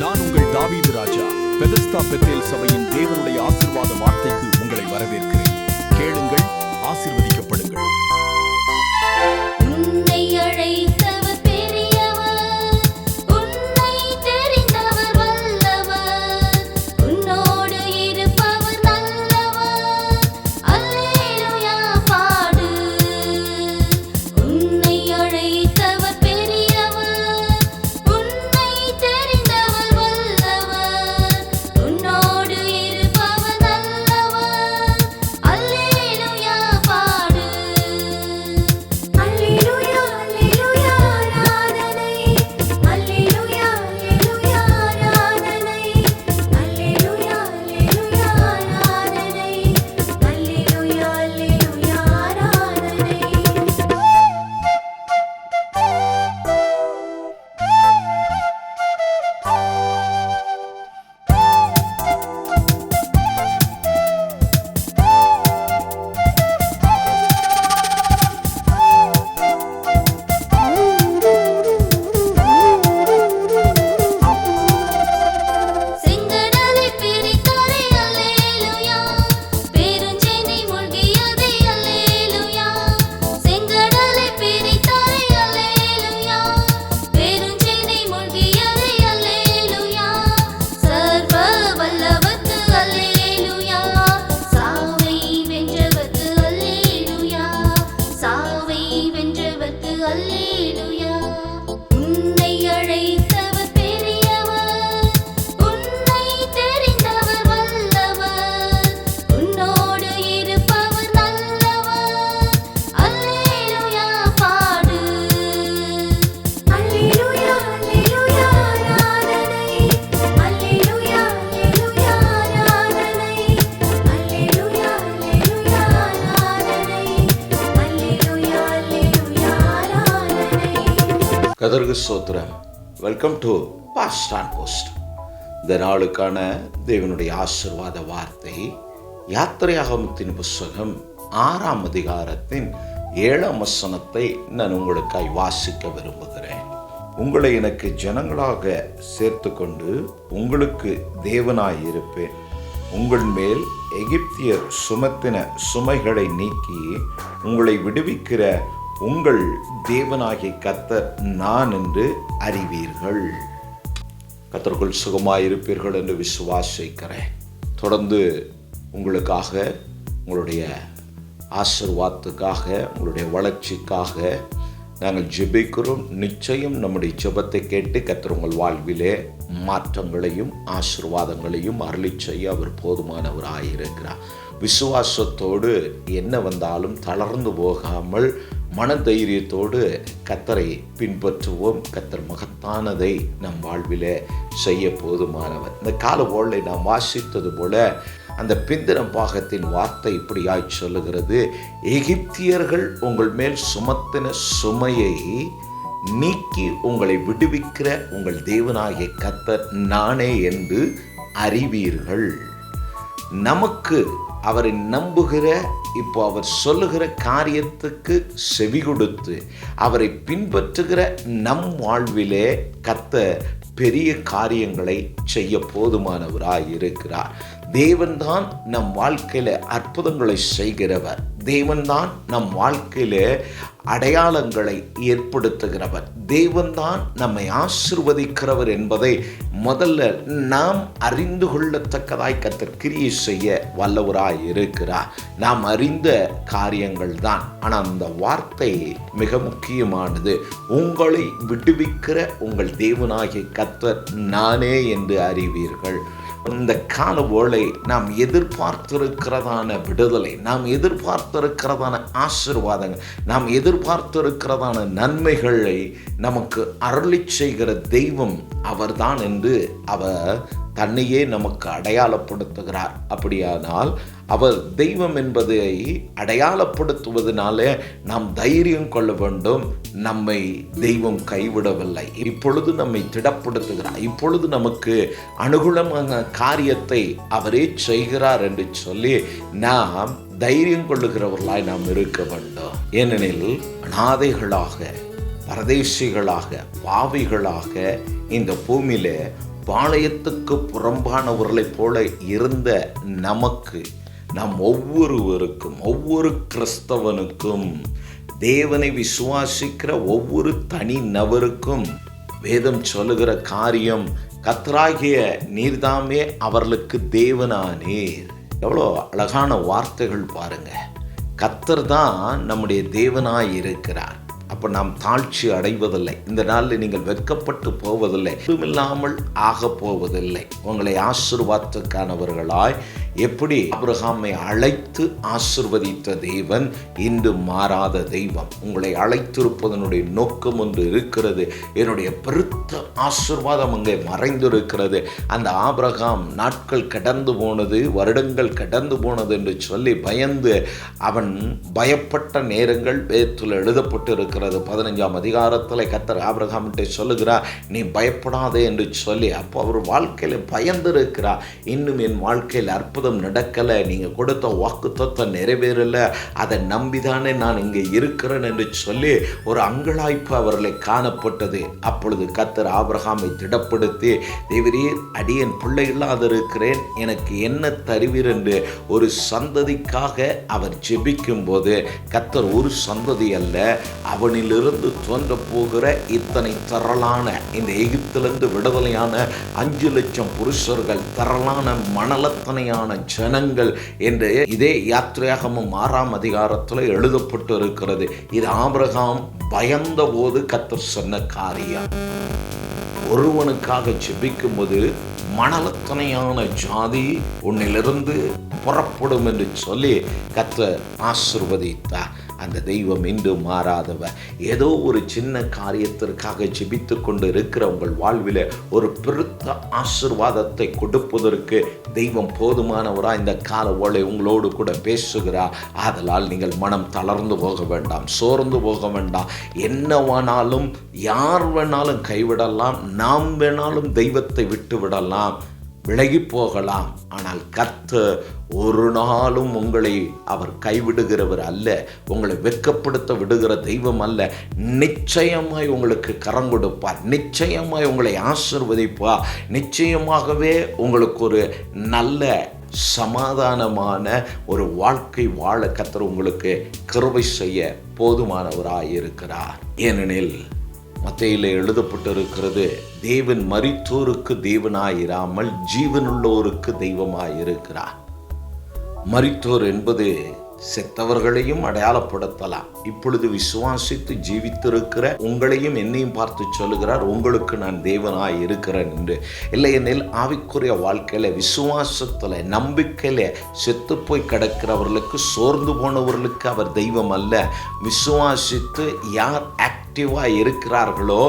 நான் உங்கள் தாவீது ராஜா. பெதஸ்தா பெத்தேல் சபையின் தேவனுடைய ஆசீர்வாத வார்த்தைக்கு உங்களை வரவேற்கிறேன். கேளுங்கள், ஆசீர்வதிக்கப்படுங்கள். உன்னை அழைத்தவர் பெரியவர், உன்னை தெரிந்தவர் வல்லவர், உன்னோடு இருப்பவர் நல்லவர். அல்லேலூயா பாடு. உன்னை அழைத்தவர் பெரியவர், உன்னை தெரிந்தவர் வல்லவர், உன்னோடு இருப்பவர் நல்லவர். அல்லேலூயா பாடு. அல்லேலூயா அல்லேலூயா ஆராதனை. அல்லேலூயா அல்லேலூயா ஆராதனை. அல்லேலூயா அல்லேலூயா ஆராதனை. அல்லேலூயா அல்லேலூயா ஆராதனை. செங்கடலை பிரித்தாரே அல்லேலூயா, பெருஞ்சேனை மூழ்கியதே அல்லேலூயா. செங்கடலை பிரித்தாரே அல்லேலூயா, பெருஞ்சேனை மூழ்கியதே அல்லேலூயா. சர்வ வல்லவர்க்கு அல்லேலூயா, சாவை வென்றவர்க்கு அல்லேலூயா, சாவை வென்றவர்க்கு அல்லேலூயா. உன்னை அழைத்தவர் பெரியவர், உன்னை தெரிந்தவர் வல்லவர், உன்னோடு இருப்பவர் நல்லவர். அல்லேலூயா பாடு. அல்லேலூயா அல்லேலூயா ஆராதனை. அல்லேலூயா அல்லேலூயா ஆராதனை. அல்லேலூயா அல்லேலூயா ஆராதனை. அல்லேலூயா அல்லேலூயா ஆராதனை. கதருக்கு ஸ்தோத்திரம். Welcome to fast and post. இந்த நாளுக்கான தேவனுடைய ஆசீர்வாத வார்த்தை யாத்திரையாகமத்தின் புஸ்தகம் 6ஆம் அதிகாரத்தின் 7ஆம் வசனத்தை நான் உங்களுக்காய் வாசிக்க விரும்புகிறேன். உங்களை எனக்கு ஜனங்களாக சேர்த்து கொண்டு உங்களுக்கு தேவனாய் இருப்பேன். உங்கள் மேல் எகிப்தியர் சுமத்தின சுமைகளை நீக்கி உங்களை விடுவிக்கிற உங்கள் தேவனாகிய கர்த்தர் நான் என்று அறிவீர்கள். கர்த்தருக்குள் சுகமாயிருப்பீர்கள் என்று விசுவாசிக்கிறேன். தொடர்ந்து உங்களுக்காக, உங்களுடைய ஆசீர்வாதத்துக்காக, உங்களுடைய வளர்ச்சிக்காக நாங்கள் ஜெபிக்கிறோம். நிச்சயம் நம்முடைய ஜெபத்தை கேட்டு கர்த்தர் உங்கள் வாழ்விலே மாற்றங்களையும் ஆசீர்வாதங்களையும் அருளி செய்ய அவர் போதுமானவராயிருக்கிறார். விசுவாசத்தோடு என்ன வந்தாலும் தளர்ந்து போகாமல் மனதைரியத்தோடு கர்த்தரை பின்பற்றுவோம். கர்த்தர் மகத்தானதை நம் வாழ்விலே செய்ய போதுமானவர். இந்த காலவோளை நாம் வாசித்தது போல அந்த பிந்தின பாகத்தின் வார்த்தை இப்படியாய் சொல்லுகிறது: எகிப்தியர்கள் உங்கள் மேல் சுமத்தின சுமையை நீக்கி உங்களை விடுவிக்கிற உங்கள் தேவனாகிய கர்த்தர் நானே என்று அறிவீர்கள். நமக்கு அவரை நம்புகிற, இப்போ அவர் சொல்லுகிற காரியத்துக்கு செவி கொடுத்து அவரை பின்பற்றுகிற நம் வாழ்விலே கர்த்தர் பெரிய காரியங்களை செய்ய போதுமானவராய் இருக்கிறார். தேவன்தான் நம் வாழ்க்கையில அற்புதங்களை செய்கிறவர். தேவன்தான் நம் வாழ்க்கையில அடையாளங்களை ஏற்படுத்துகிறவர். தேவன்தான் நம்மை ஆசீர்வதிக்கிறவர் என்பதை முதல்ல நாம் அறிந்து கொள்ளத்தக்கதாய் கர்த்தர் கிரியை செய்ய வல்லவராய் இருக்கிறார். நாம் அறிந்த காரியங்கள் தான். ஆனால் அந்த வார்த்தை மிக முக்கியமானது. உங்களை விடுவிக்கிற உங்கள் தேவனாகிய கர்த்தர் நானே என்று அறிவீர்கள். இந்த கால வேளை நாம் எதிர்பார்த்திருக்கிறதான விடுதலை, நாம் எதிர்பார்த்திருக்கிறதான ஆசீர்வாதங்கள், நாம் எதிர்பார்த்திருக்கிறதான நன்மைகளை நமக்கு அருளி செய்கிற தெய்வம் அவர்தான் என்று அவர் தன்னையே நமக்கு அடையாளப்படுத்துகிறார். அப்படியானால் அவர் தெய்வம் என்பதை அடையாளப்படுத்துவதனாலே நாம் தைரியம் கொள்ள வேண்டும். நம்மை தெய்வம் கைவிடவில்லை. இப்பொழுது நம்மை திடப்படுத்துகிறார். இப்பொழுது நமக்கு அனுகூலமான காரியத்தை அவரே செய்கிறார் என்று சொல்லி நாம் தைரியம் கொள்ளுகிறவர்களாய் நாம் இருக்க வேண்டும். ஏனெனில் அநாதைகளாக, பரதேசிகளாக, பாவிகளாக இந்த பூமியில பாளையத்துக்கு புறம்பானவர்களைப் போல இருந்த நமக்கு, நாம் ஒவ்வொருவருக்கும், ஒவ்வொரு கிறிஸ்தவனுக்கும், தேவனை விசுவாசிக்கிற ஒவ்வொரு தனி நபருக்கும் வேதம் சொல்லுகிற காரியம், கர்த்தராகிய நீர்தாமே அவர்களுக்கு தேவனானீர். எவ்வளோ அழகான வார்த்தைகள் பாருங்க. கர்த்தர் தான் நம்முடைய தேவனாய் இருக்கிறார். அப்போ நாம் தாழ்ச்சி அடைவதில்லை. இந்த நாளில் நீங்கள் வெட்கப்பட்டு போவதில்லை, இதுமில்லாமல் ஆக போவதில்லை. உங்களை ஆசீர்வாதத்துக்கானவர்களாய் எப்படி ஆபிரகாமை அழைத்து ஆசீர்வதித்த தேவன் இன்று மாறாத தெய்வம். உங்களை அழைத்திருப்பதனுடைய நோக்கம் ஒன்று இருக்கிறது. என்னுடைய பெருத்த ஆசீர்வாதம் அங்கே மறைந்திருக்கிறது. அந்த ஆபிரகாம் நாட்கள் கடந்து போனது, வருடங்கள் கடந்து போனது என்று சொல்லி பயந்து அவன் பயப்பட்ட நேரங்கள் வேதத்தில் எழுதப்பட்டு இருக்கிறது. 15ஆம் அதிகாரத்தில் கர்த்தர் ஆபிரகாம்கிட்ட சொல்லுகிறார், நீ பயப்படாதே என்று சொல்லி. அப்போ அவர் வாழ்க்கையில் பயந்து இருக்கிறார். இன்னும் என் வாழ்க்கையில் அற்புதம் நடக்கலை, நீங்கள் கொடுத்த வாக்குத்தத்தம் நிறைவேறலை, அதை நம்பிதானே நான் இங்கே இருக்கிறேன் என்று சொல்லி ஒரு அங்கலாய்ப்பு அவர்களை காணப்பட்டது. அப்பொழுது கர்த்தர் ஆபிரகாமை திடப்படுத்தி, தேவரீர், அடியேன் பிள்ளை இல்லாதிருக்கிறேன், எனக்கு என்ன தருவீர் என்று ஒரு சந்ததிக்காக அவர் ஜெபிக்கும் போது, கர்த்தர் ஒரு சந்ததி அல்ல, அவனிலிருந்து தோன்ற போகிற இத்தனை திரளான, இந்த எகிப்திலிருந்து விடுதலையான 5 லட்சம் புருஷர்கள், திரளான மணலத்தனையான ஜனங்கள் என்று இதே யாத்திரையாகமம் 6ஆம் அதிகாரத்தில் எழுதப்பட்டு இருக்கிறது. இது ஆபிரகாம் பயந்த போது கர்த்தர் சொன்ன காரியம். ஒருவனுக்காக ஜெபிக்கும் போது மணலத்தனையான ஜாதி உன்னிலிருந்து புறப்படும் என்று சொல்லி கர்த்தர் ஆசீர்வதித்தார். அந்த தெய்வம் இன்றும் மாறாதவர். ஏதோ ஒரு சின்ன காரியத்திற்காக ஜெபித்து கொண்டு இருக்கிற உங்கள் வாழ்வில் ஒரு பெருத்த ஆசீர்வாதத்தை கொடுப்பதற்கு தெய்வம் போதுமானவராக இந்த கால ஓலை உங்களோடு கூட பேசுகிறார். ஆதலால் நீங்கள் மனம் தளர்ந்து போக வேண்டாம், சோர்ந்து போக வேண்டாம். என்ன வேணாலும், யார் வேணாலும் கைவிடலாம், நாம் வேணாலும் தெய்வத்தை விட்டு விடலாம், விலகி போகலாம். ஆனால் கர்த்தர் ஒரு நாளும் உங்களை அவர் கைவிடுகிறவர் அல்ல, உங்களை வெட்கப்படுத்த விடுகிற தெய்வம் அல்ல. நிச்சயமாய் உங்களுக்கு கரம் கொடுப்பார், நிச்சயமாய் உங்களை ஆசீர்வதிப்பார், நிச்சயமாகவே உங்களுக்கு ஒரு நல்ல சமாதானமான ஒரு வாழ்க்கை வாழ கர்த்தர் உங்களுக்கு கிருபை செய்ய போதுமானவராய் இருக்கிறார். ஏனெனில் மத்தேயிலே எழுதப்பட்டிருக்கிறது, தேவன் மரித்தோருக்கு தேவனாயிராமல் ஜீவனுள்ளோருக்கு தெய்வமாயிருக்கிறார். மரித்தோர் என்பது செத்தவர்களையும் அடையாளப்படுத்தலாம். இப்பொழுது விசுவாசித்து ஜீவித்திருக்கிற உங்களையும் என்னையும் பார்த்து சொல்லுகிறார், உங்களுக்கு நான் தேவனாய் இருக்கிறேன் என்று. இல்லையெனில் ஆவிக்குரிய வாழ்க்கையில, விசுவாசத்துல, நம்பிக்கையில செத்து போய் கிடக்கிறவர்களுக்கு, சோர்ந்து போனவர்களுக்கு அவர் தெய்வம் அல்ல. விசுவாசித்து யார் ஆக்டிவாக இருக்கிறார்களோ,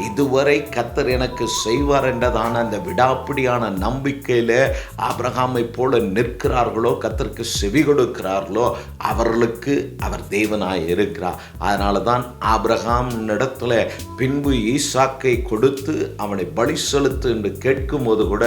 இதுவரை கர்த்தர் எனக்கு செய்வார் என்றதான அந்த விடாப்பிடியான நம்பிக்கையில் ஆபிரகாமை போல நிற்கிறார்களோ, கர்த்தருக்கு செவி கொடுக்கிறார்களோ, அவர்களுக்கு அவர் தேவனாய் இருக்கிறார். அதனால தான் ஆபிரகாம் இடத்துல பின்பு ஈசாக்கை கொடுத்து அவனை பலி செலுத்து என்று கேட்கும் போது கூட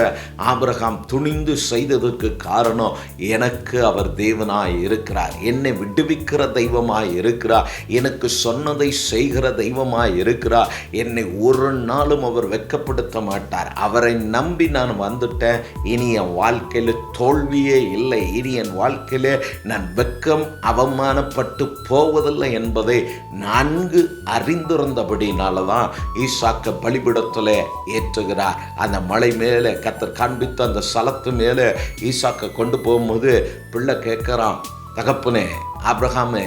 ஆபிரகாம் துணிந்து செய்ததற்கு காரணம், எனக்கு அவர் தேவனாய் இருக்கிறார், என்னை விடுவிக்கிற தெய்வமாய் இருக்கிறார், எனக்கு சொன்னதை செய்கிற தெய்வமாய் இருக்கிறார், என்னை ஒரு நாளும் அவர் வெட்கப்படுத்த மாட்டார், அவரை நம்பி நான் வந்துட்டேன், இனி என் வாழ்க்கையில் தோல்வியே இல்லை, இனி என் வாழ்க்கையில் நான் வெட்கம் அவமானப்பட்டு போவதில்லை என்பதை நன்கு அறிந்திருந்தபடினாலதான் ஈசாக்க பலிபீடத்தில் ஏற்றுகிறார். அந்த மலை மேலே கர்த்தர் காண்பித்த அந்த ஸ்தலத்து மேலே ஈசாக்க கொண்டு போகும்போது பிள்ளை கேட்கிறான், தகப்பனே ஆபிரகாமே,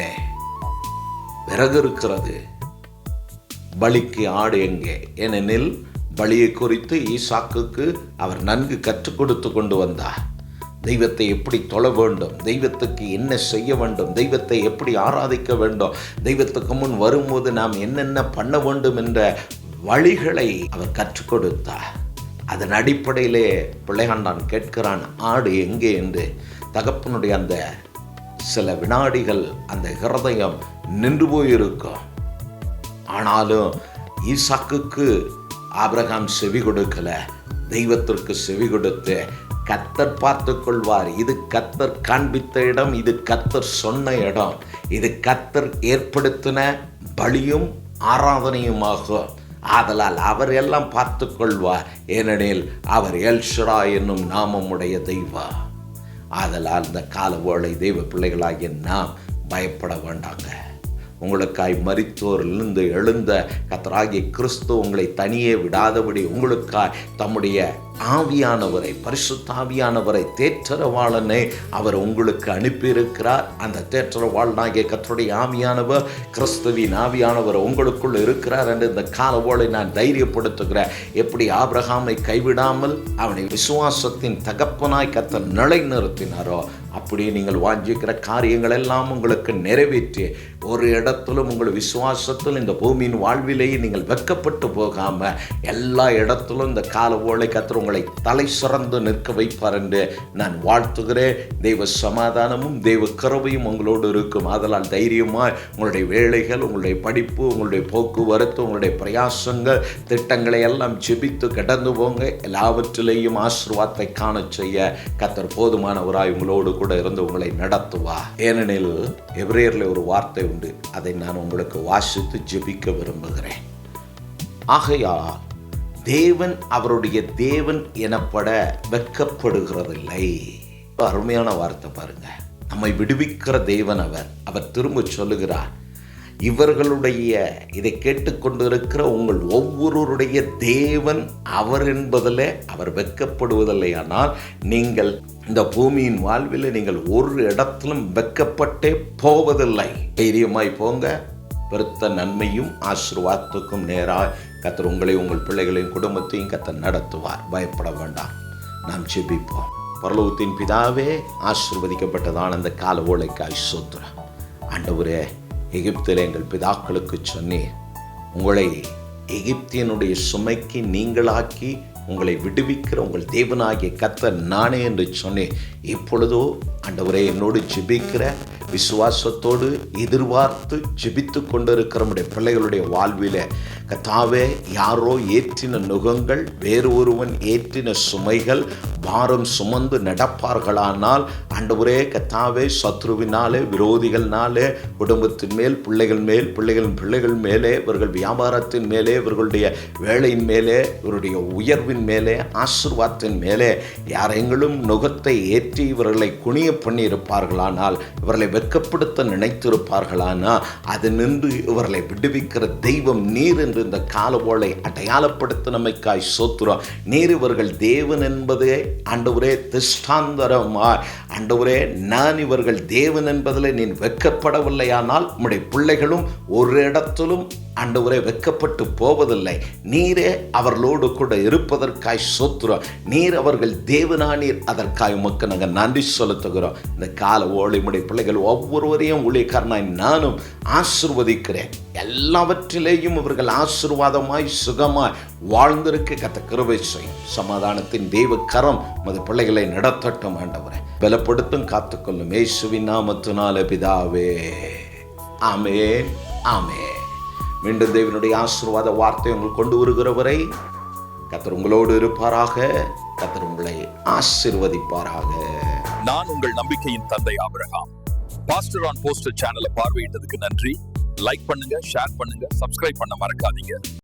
விறகு இருக்கிறது, பலிக்கு ஆடு எங்கே? ஏனெனில் பலியை குறித்து ஈசாக்குக்கு அவர் நன்கு கற்றுக் கொடுத்து கொண்டு வந்தார். தெய்வத்தை எப்படி தொழ வேண்டும், தெய்வத்துக்கு என்ன செய்ய வேண்டும், தெய்வத்தை எப்படி ஆராதிக்க வேண்டும், தெய்வத்துக்கு முன் வரும்போது நாம் என்னென்ன பண்ண வேண்டும் என்ற வழிகளை அவர் கற்றுக் கொடுத்தார். அதன் அடிப்படையிலே பிள்ளையாண்டான் கேட்கிறான், ஆடு எங்கே என்று. தகப்பனுடைய அந்த சில வினாடிகள் அந்த இருதயம் நின்று போயிருக்கும். ஆனாலும் ஈசாக்குக்கு ஆபிரகாம் செவி கொடுக்கல, தெய்வத்திற்கு செவி கொடுத்து கர்த்தர் பார்த்து கொள்வார், இது கர்த்தர் காண்பித்த இடம், இது கர்த்தர் சொன்ன இடம், இது கர்த்தர் ஏற்படுத்தின பலியும் ஆராதனையுமாகும், ஆதலால் அவர் எல்லாம் பார்த்து கொள்வார். ஏனெனில் அவர் எல்ஷடா என்னும் நாமமுடைய தெய்வம். ஆதலால் இந்த காலவேளை தெய்வ பிள்ளைகளாகிய நாம் பயப்பட வேண்டாங்க. உங்களுக்காய் மரித்தோரிலிருந்து எழுந்த கர்த்தராகிய கிறிஸ்து உங்களை தனியே விடாதபடி உங்களுக்காய் தம்முடைய ஆவியானவரை, பரிசுத்த ஆவியானவரை, தேற்றரவாளனை அவர் உங்களுக்கு அனுப்பியிருக்கிறார். அந்த தேற்றரவாளனாகிய கர்த்தருடைய ஆவியானவர், கிறிஸ்துவின் ஆவியானவர் உங்களுக்குள் இருக்கிறார் என்று இந்த காலவோளை நான் தைரியப்படுத்துகிறேன். எப்படி ஆபிரகாமை கைவிடாமல் அவனை விசுவாசத்தின் தகப்பனாய் கர்த்தர் நிலைநிறுத்தினாரோ, அப்படியே நீங்கள் வாஞ்சிக்கிற காரியங்கள் எல்லாம் உங்களுக்கு நிறைவேற்றி ஒரு இடத்திலும் உங்கள் விசுவாசத்தில் இந்த பூமியின் வாழ்விலேயே நீங்கள் வெட்கப்பட்டு போகாம எல்லா இடத்திலும் இந்த காலவோளை கர்த்தர் உங்களை தலை சிறந்து நிற்க வைப்பார் என்று நான் வாழ்த்துகிறேன். தெய்வ சமாதானமும் தெய்வ கிருபையும் உங்களோடு இருக்கும். ஆதலால் தைரியமாய் உங்களுடைய வேலைகள், உங்களுடைய படிப்பு, உங்களுடைய போக்குவரத்து, உங்களுடைய பிரயாசங்கள், திட்டங்களை எல்லாம் ஜெபித்து கடந்து போங்க. எல்லாவற்றிலேயும் ஆசீர்வாதத்தை காண செய்ய கர்த்தர் போதுமானவராய் உங்களோடு கூட இருந்து உங்களை நடத்துவார். ஏனெனில் எபிரேயரில் ஒரு வார்த்தை உண்டு, அதை நான் உங்களுக்கு வாசித்து ஜெபிக்க விரும்புகிறேன். ஆகையால் தேவன் அவருடைய தேவன் எனப்பட வெட்கப்படுகிறதில்லை. அருமையான வார்த்தை பாருங்க. நம்மை விடுவிக்கிற தேவன் அவர் திரும்ப சொல்லுகிறார், இவர்களுடைய இதை கேட்டுக்கொண்டிருக்கிற உங்கள் ஒவ்வொருவருடைய தேவன் அவர் என்பதில் அவர் வெட்கப்படுவதில்லை. ஆனால் நீங்கள் இந்த பூமியின் வாழ்வில் நீங்கள் ஒரு இடத்திலும் வெட்கப்பட்டே போவதில்லை. தைரியமாய் போங்க. பெருத்த நன்மையும் ஆசீர்வாதத்துக்கும் நேராக கர்த்தர் உங்களை, உங்கள் பிள்ளைகளையும் குடும்பத்தையும் கர்த்தர் நடத்துவார். பயப்பட வேண்டாம். நாம் ஜெபிப்போம். பரலோகத்தின் பிதாவே, ஆசீர்வதிக்கப்பட்டதான அந்த காலவோளைக்காய் ஸ்தோத்திரம். ஆண்டவரே, எகிப்தில் எங்கள் பிதாக்களுக்கு சொன்னீர், உங்களை எகிப்தியனுடைய சுமைக்கு நீங்களாக்கி உங்களை விடுவிக்கிற உங்கள் தேவனாகிய கர்த்தர் நானே என்று சொன்னேன். இப்பொழுதோ ஆண்டவரே, என்னோடு ஜெபிக்கிற விசுவாசத்தோடு எதிர்பார்த்து ஜெபித்து கொண்டிருக்கிற நம்முடைய பிள்ளைகளுடைய வாழ்வில் கர்த்தாவே, யாரோ ஏற்றின நுகங்கள், வேறு ஒருவன் ஏற்றின சுமைகள் பாரம் சுமந்து நடப்பார்களானால் ஆண்டவரே கர்த்தாவே, சத்ருவினாலே, விரோதிகள்னாலே, குடும்பத்தின் மேல், பிள்ளைகள் மேல், பிள்ளைகள் மேலே, இவர்கள் வியாபாரத்தின் மேலே, இவர்களுடைய வேலையின் மேலே, இவருடைய உயர்வின் மேலே, ஆசீர்வாதத்தின் மேலே யாரெங்களும் நுகத்தை ஏற்றி இவர்களை குனிய பண்ணி இருப்பார்களானால், இவர்களை வெட்கப்படுத்த நினைத்திருப்பார்களானால், அது நின்று இவர்களை விடுவிக்கிற தெய்வம் நீர் என்று இந்த காலவோளை அடையாளப்படுத்த நம்மைக்காய் ஸ்தோத்திரம். நீர் இவர்கள் தேவன் என்பதே ஆண்டவரே திஷ்டாந்தரமாய், ஆண்டவரே நான் இவர்கள் தேவன் என்பதில் நீ வெட்கப்படவில்லையானால் உம்முடைய பிள்ளைகளும் ஒரு இடத்திலும் ஆண்டவரே வெட்கப்பட்டு போவதில்லை. நீரே அவர்களோடு கூட இருப்பதற்காய் ஸ்தோத்திரம். நீர் அவர்கள் தேவனானீர், அதற்காய் உமக்கு நாங்கள் நன்றி செலுத்துகிறோம். இந்த கால ஓளிமுடைய பிள்ளைகள் ஒவ்வொருவரையும் ஊழியக்காரனாய் நானும் ஆசீர்வதிக்கிறேன். எல்லாவற்றிலேயும் இவர்கள் ஆசீர்வாதமாய் சுகமாய் வாழ்ந்திருக்க கர்த்தர் கிருபை செய்யும். சமாதானத்தின் தெய்வ கரம் மது பிள்ளைகளை நடத்தட்டும். ஆண்டவரே பலப்படுத்தும், காத்துக்கொள்ளும். இயேசுவின் நாமத்தினாலே பிதாவே, ஆமென், ஆமென். மீண்டும் தேவனுடைய ஆசீர்வாத வார்த்தை உங்களுக்கு கொண்டு வருகிறவரை கர்த்தர் உங்களோடு இருப்பாராக. கர்த்தர் உங்களை ஆசீர்வதிப்பாராக. நான் உங்கள் நம்பிக்கையின் தந்தை ஆபிரகாம். பாஸ்டர் ஆன் போஸ்டர் சேனலை பார்வையிட்டதுக்கு நன்றி. லைக் பண்ணுங்க, ஷேர் பண்ணுங்க, சப்ஸ்கிரைப் பண்ண மறக்காதீங்க.